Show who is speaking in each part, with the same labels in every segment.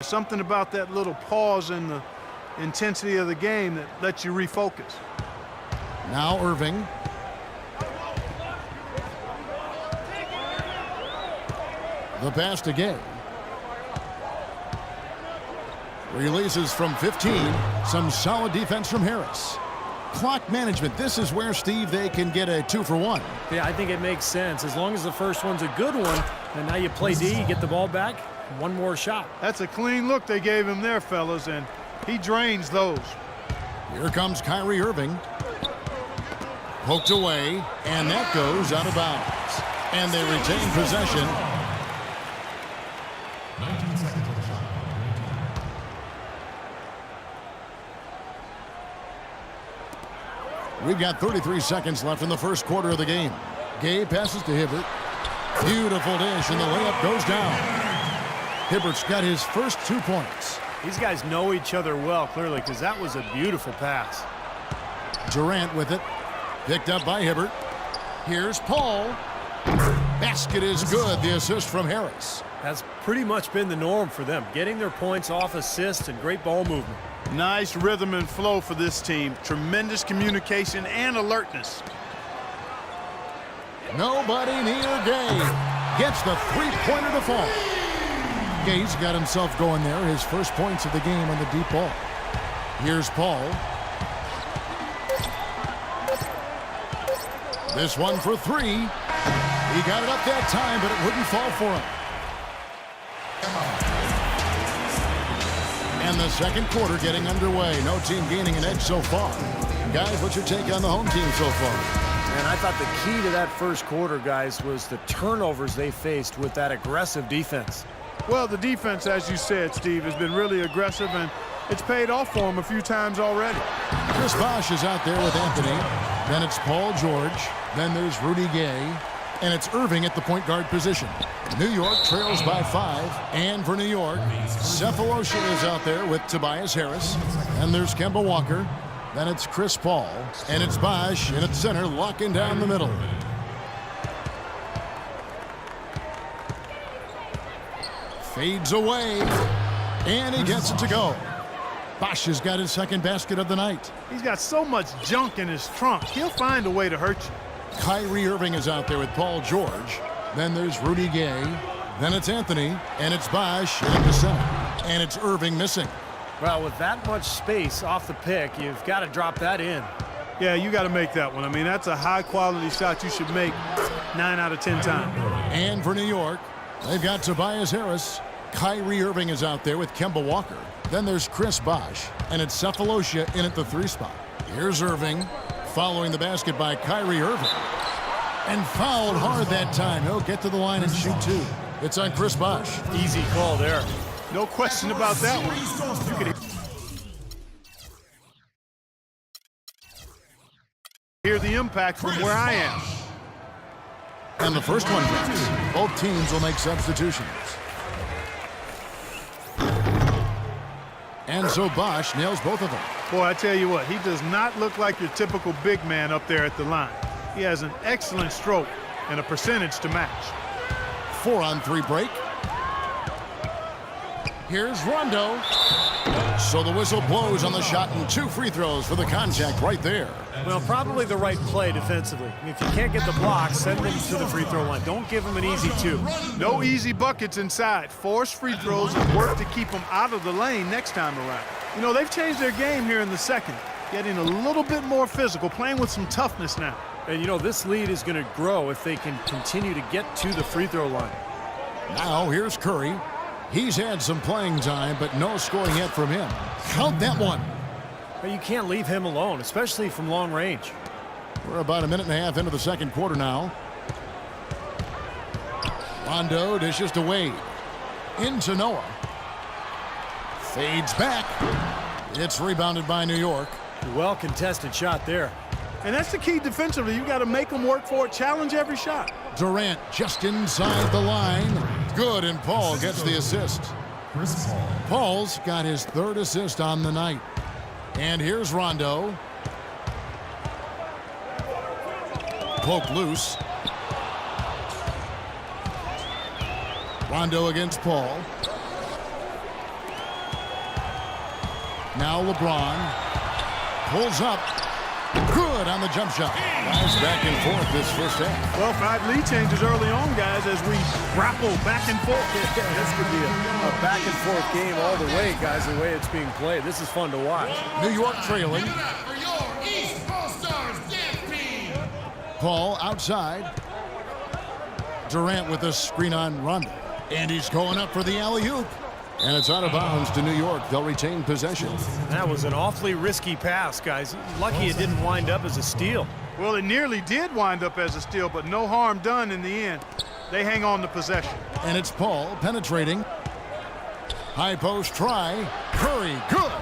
Speaker 1: Something about that little pause in the intensity of the game that lets you refocus.
Speaker 2: Now Irving. The pass to Gay. Releases from 15. Some solid defense from Harris. Clock management. This is where, Steve, they can get a 2-for-1.
Speaker 3: Yeah, I think it makes sense. As long as the first one's a good one, and now you play D, you get the ball back, one more shot.
Speaker 1: That's a clean look they gave him there, fellas, and he drains those.
Speaker 2: Here comes Kyrie Irving. Poked away, and that goes out of bounds. And they retain possession. We've got 33 seconds left in the first quarter of the game. Gay passes to Hibbert. Beautiful dish, and the layup goes down. Hibbert's got his first 2 points.
Speaker 3: These guys know each other well, clearly, because that was a beautiful pass.
Speaker 2: Durant with it. Picked up by Hibbert. Here's Paul. Basket is good. The assist from Harris.
Speaker 3: That's pretty much been the norm for them, getting their points off assists and great ball movement.
Speaker 1: Nice rhythm and flow for this team. Tremendous communication and alertness.
Speaker 2: Nobody near Gay. Gets the three-pointer to fall. Gay's got himself going there. His first points of the game on the deep ball. Here's Paul. This one for three. He got it up that time, but it wouldn't fall for him. And the second quarter getting underway. No team gaining an edge so far. Guys, what's your take on the home team so far?
Speaker 3: And I thought the key to that first quarter, guys, was the turnovers they faced with that aggressive defense.
Speaker 1: Well, the defense, as you said, Steve, has been really aggressive, and it's paid off for them a few times already.
Speaker 2: Chris Bosh is out there with Anthony. Then it's Paul George. Then there's Rudy Gay. And it's Irving at the point guard position. New York trails by 5. And for New York, Cephalosha is out there with Tobias Harris. And there's Kemba Walker. Then it's Chris Paul. And it's Bosh in at center, locking down the middle. Fades away. And he gets it to go. Bosh has got his second basket of the night.
Speaker 1: He's got so much junk in his trunk. He'll find a way to hurt you.
Speaker 2: Kyrie Irving is out there with Paul George. Then there's Rudy Gay. Then it's Anthony. And it's Bosh in the center. And it's Irving missing.
Speaker 3: Well, with that much space off the pick, you've got to drop that in.
Speaker 1: Yeah, you got to make that one. I mean, that's a high-quality shot you should make 9 out of 10 times.
Speaker 2: And for New York, they've got Tobias Harris. Kyrie Irving is out there with Kemba Walker. Then there's Chris Bosh. And it's Cephalosha in at the 3 spot. Here's Irving. Following the basket by Kyrie Irving. And fouled hard that time. He'll get to the line and shoot 2. It's on Chris Bosh.
Speaker 3: Easy call there.
Speaker 1: No question about that one. You could hear the impact from where I am.
Speaker 2: And the first one counts. Both teams will make substitutions. And so Bosh nails both of them.
Speaker 1: Boy, I tell you what, he does not look like your typical big man up there at the line. He has an excellent stroke and a percentage to match.
Speaker 2: 4-on-3 break. Here's Rondo. So the whistle blows on the shot and 2 free throws for the contact right there.
Speaker 3: Well, probably the right play defensively. If you can't get the block, send them to the free throw line. Don't give them an easy 2.
Speaker 1: No easy buckets inside. Force free throws and work to keep them out of the lane next time around. You know, they've changed their game here in the second, getting a little bit more physical, playing with some toughness now.
Speaker 3: And, you know, this lead is going to grow if they can continue to get to the free throw line.
Speaker 2: Now here's Curry. He's had some playing time, but no scoring yet from him. Count that one.
Speaker 3: But you can't leave him alone, especially from long range.
Speaker 2: We're about a minute and a half into the second quarter now. Rondo dishes to Wade. Into Noah. Fades back. It's rebounded by New York.
Speaker 3: Well-contested shot there.
Speaker 1: And that's the key defensively. You got to make them work for it, challenge every shot.
Speaker 2: Durant just inside the line. Good, and Paul gets the assist. Paul's got his 3rd assist on the night. And here's Rondo. Poke loose. Rondo against Paul. Now LeBron pulls up. Good on the jump shot. Guys back and forth this first half.
Speaker 1: Well, 5 lead changes early on, guys, as we grapple back and forth.
Speaker 3: This could be a back-and-forth game all the way, guys, the way it's being played. This is fun to watch.
Speaker 2: New York trailing. Paul outside. Durant with a screen on Rondo. And he's going up for the alley-oop. And it's out of bounds to New York. They'll retain possession.
Speaker 3: That was an awfully risky pass, guys. Lucky it didn't wind up as a steal.
Speaker 1: Well, it nearly did wind up as a steal, but no harm done in the end. They hang on to possession.
Speaker 2: And it's Paul penetrating. High post try. Curry, good.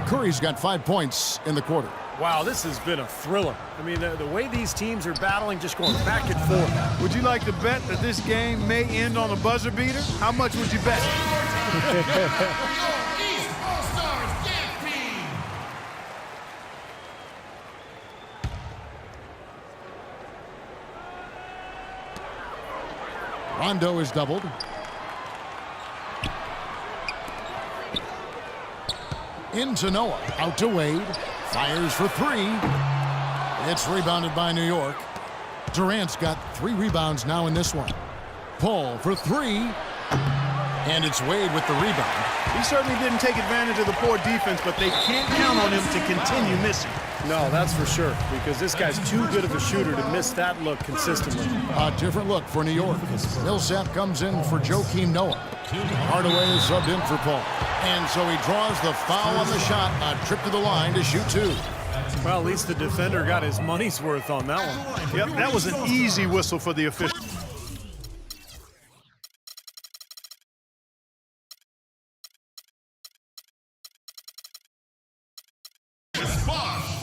Speaker 2: Curry's got 5 points in the quarter.
Speaker 3: Wow, this has been a thriller. I mean, the way these teams are battling, just going back and forth.
Speaker 1: Would you like to bet that this game may end on a buzzer beater? How much would you bet?
Speaker 2: Rondo is doubled. Into Noah. Out to Wade. Fires for 3. It's rebounded by New York. Durant's got 3 rebounds now in this one. Paul for 3. And it's Wade with the rebound.
Speaker 1: He certainly didn't take advantage of the poor defense, but they can't count on him to continue missing.
Speaker 3: No, that's for sure, because this guy's too good of a shooter to miss that look consistently.
Speaker 2: A different look for New York. Millsap comes in for Joakim Noah. Hardaway is subbed in for Paul. And so he draws the foul on the shot. A trip to the line to shoot 2.
Speaker 3: Well, at least the defender got his money's worth on that one.
Speaker 1: Yep, that was an easy whistle for the official.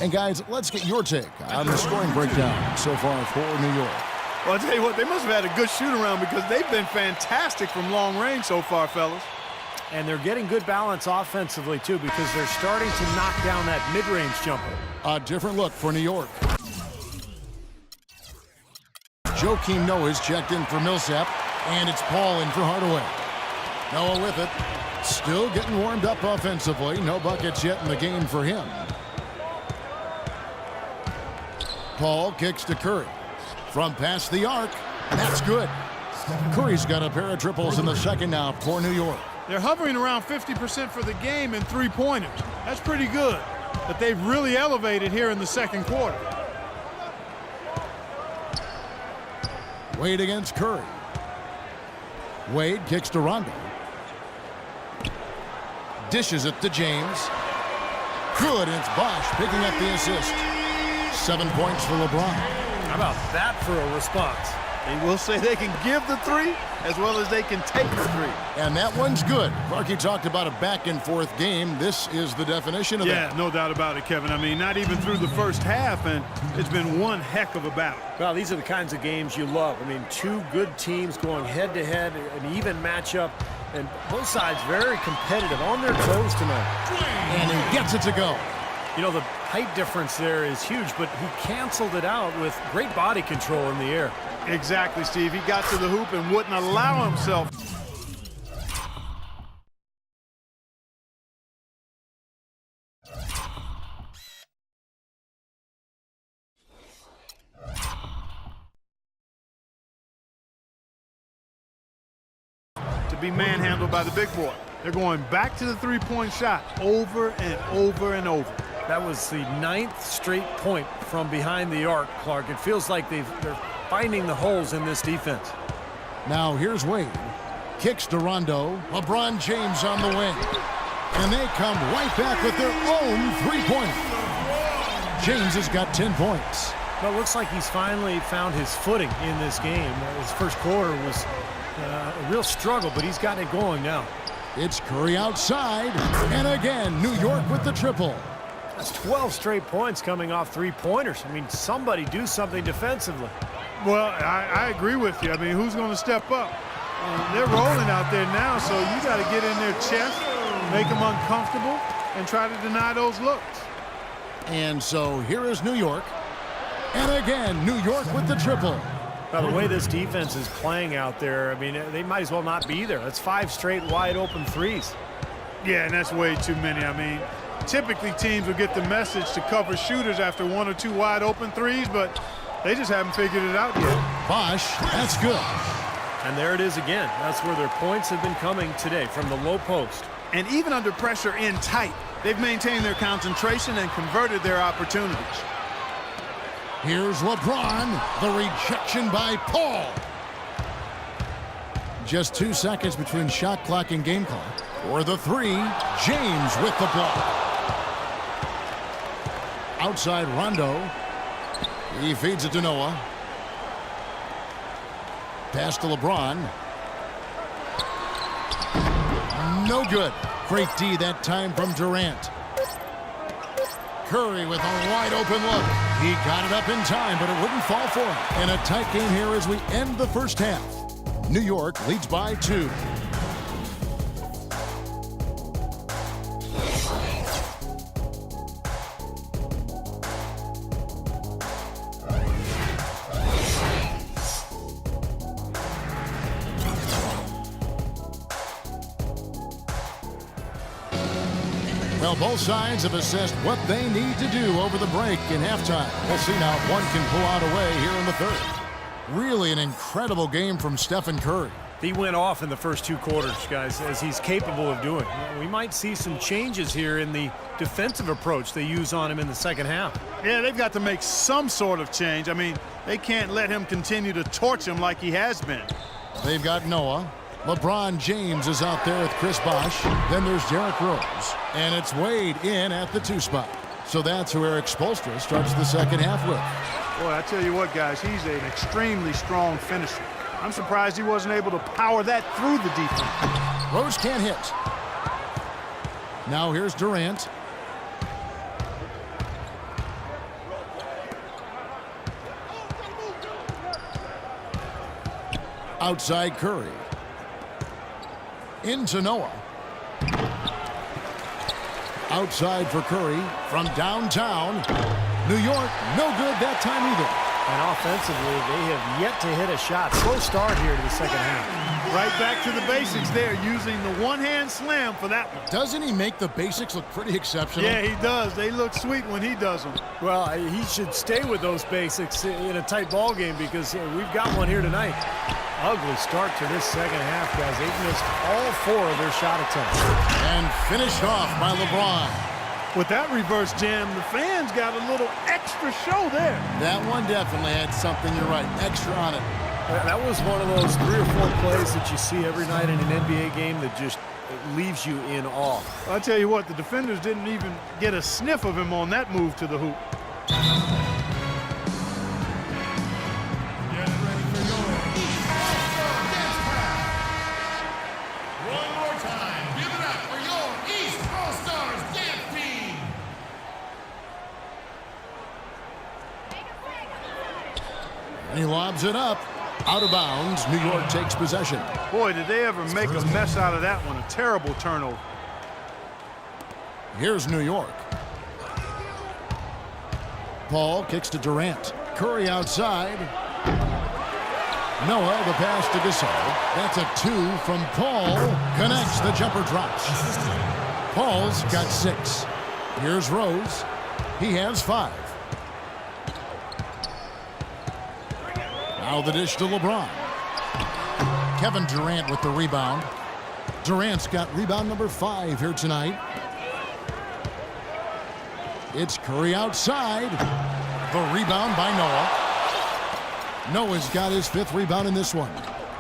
Speaker 2: And guys, let's get your take on the scoring breakdown so far for New York.
Speaker 1: Well, I'll tell you what, they must have had a good shoot-around because they've been fantastic from long range so far, fellas.
Speaker 3: And they're getting good balance offensively, too, because they're starting to knock down that mid-range jumper.
Speaker 2: A different look for New York. Joakim Noah's checked in for Millsap, and it's Paul in for Hardaway. Noah with it. Still getting warmed up offensively. No buckets yet in the game for him. Paul kicks to Curry. From past the arc, that's good. Curry's got a pair of triples in the second now for New York.
Speaker 1: They're hovering around 50% for the game in 3-pointers. That's pretty good, but they've really elevated here in the second quarter.
Speaker 2: Wade against Curry. Wade kicks to Rondo. Dishes it to James. Good, and it's Bosh picking up the assist. 7 points for LeBron.
Speaker 3: How about that for a response?
Speaker 1: They will say they can give the 3 as well as they can take the 3.
Speaker 2: And that one's good. Clarkie talked about a back-and-forth game. This is the definition of that.
Speaker 1: Yeah, no doubt about it, Kevin. I mean, not even through the first half, and it's been one heck of a battle.
Speaker 3: Well, these are the kinds of games you love. I mean, 2 good teams going head-to-head, an even matchup, and both sides very competitive, on their toes tonight.
Speaker 2: And he gets it to go.
Speaker 3: You know, the height difference there is huge, but he canceled it out with great body control in the air.
Speaker 1: Exactly, Steve. He got to the hoop and wouldn't allow himself. To be manhandled by the big boy. They're going back to the 3-point shot over and over and over.
Speaker 3: That was the 9th straight point from behind the arc, Clark. It feels like they're finding the holes in this defense.
Speaker 2: Now here's Wade. Kicks to Rondo. LeBron James on the wing. And they come right back with their own 3-pointer. James has got 10 points.
Speaker 3: Well, it looks like he's finally found his footing in this game. His first quarter was a real struggle, but he's got it going now.
Speaker 2: It's Curry outside. And again, New York with the triple.
Speaker 3: That's 12 straight points coming off 3-pointers. I mean, somebody do something defensively.
Speaker 1: Well, I agree with you. I mean, who's going to step up? They're rolling out there now, so you got to get in their chest, make them uncomfortable, and try to deny those looks.
Speaker 2: And so here is New York. And again, New York with the triple.
Speaker 3: Now, the way this defense is playing out there, I mean, they might as well not be there. That's 5 straight wide open threes.
Speaker 1: Yeah, and that's way too many. I mean, Typically, teams will get the message to cover shooters after 1 or 2 wide open threes, but they just haven't figured it out yet.
Speaker 2: Bosch, that's good.
Speaker 3: And there it is again. That's where their points have been coming today, from the low post.
Speaker 1: And even under pressure in tight, they've maintained their concentration and converted their opportunities.
Speaker 2: Here's LeBron. The rejection by Paul. Just 2 seconds between shot clock and game clock. For the three, James with the block. Outside Rondo. He feeds it to Noah. Pass to LeBron. No good. Great D that time from Durant. Curry with a wide open look. He got it up in time, but it wouldn't fall for him. And a tight game here as we end the first half. New York leads by 2. Well, both sides have assessed what they need to do over the break in halftime. We'll see now if one can pull out a way here in the third. Really an incredible game from Stephen Curry.
Speaker 3: He went off in the first 2 quarters, guys, as he's capable of doing. We might see some changes here in the defensive approach they use on him in the second half.
Speaker 1: Yeah, they've got to make some sort of change. I mean, they can't let him continue to torch him like he has been.
Speaker 2: They've got Noah. LeBron James is out there with Chris Bosh. Then there's Derrick Rose. And it's Wade in at the 2 spot. So that's who Eric Spoelstra starts the second half with.
Speaker 1: Boy, I tell you what, guys, he's an extremely strong finisher. I'm surprised he wasn't able to power that through the defense.
Speaker 2: Rose can't hit. Now here's Durant. Outside Curry. Into Noah. Outside for Curry from downtown. New York, no good that time either.
Speaker 3: And offensively, they have yet to hit a shot. Slow start here to the second half.
Speaker 1: Right back to the basics there, using the one-hand slam for that one.
Speaker 2: Doesn't he make the basics look pretty exceptional?
Speaker 1: Yeah, he does. They look sweet when he does them.
Speaker 3: Well, he should stay with those basics in a tight ball game, because we've got one here tonight. Ugly start to this second half, guys. They've missed all 4 of their shot attempts.
Speaker 2: And finished off by LeBron.
Speaker 1: With that reverse jam, the fans got a little extra show there.
Speaker 2: That one definitely had something, you're right, extra on it.
Speaker 3: That was one of those 3 or 4 plays that you see every night in an NBA game that just leaves you in awe.
Speaker 1: I'll tell you what, the defenders didn't even get a sniff of him on that move to the hoop.
Speaker 2: And he lobs it up. Out of bounds. New York takes possession.
Speaker 1: Boy, did they ever make a mess out of that one. A terrible turnover.
Speaker 2: Here's New York. Paul kicks to Durant. Curry outside. Noah, the pass to Gasol. That's a 2 from Paul. Connects, the jumper drops. Paul's got 6. Here's Rose. He has 5. Now the dish to LeBron. Kevin Durant with the rebound. Durant's got rebound number 5 here tonight. It's Curry outside. The rebound by Noah. Noah's got his 5th rebound in this one.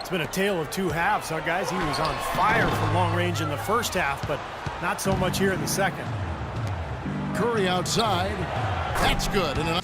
Speaker 3: It's been a tale of 2 halves, huh, guys? He was on fire from long range in the first half, but not so much here in the second.
Speaker 2: Curry outside. That's good. And